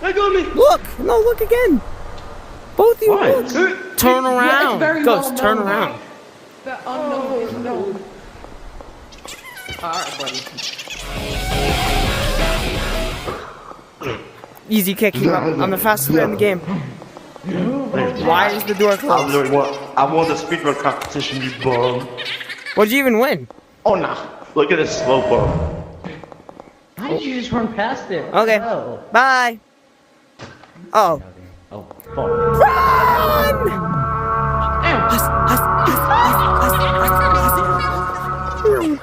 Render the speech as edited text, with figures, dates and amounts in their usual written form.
Let go of me. Look! No, look again! Both of you look! Turn around! Ghost, turn around. The unknown is known. Alright, buddy. Easy kick, keep up. I'm the fastest player in the game. Why is the door closed? I won the speedrun competition, you bum. What'd you even win? Oh, nah. Look at this slow bum. How did you just run past it? Okay. Oh. Bye! Oh. Oh, fuck. Run! Hus, hus, hus, hus, hus, hus, hus. Ooh.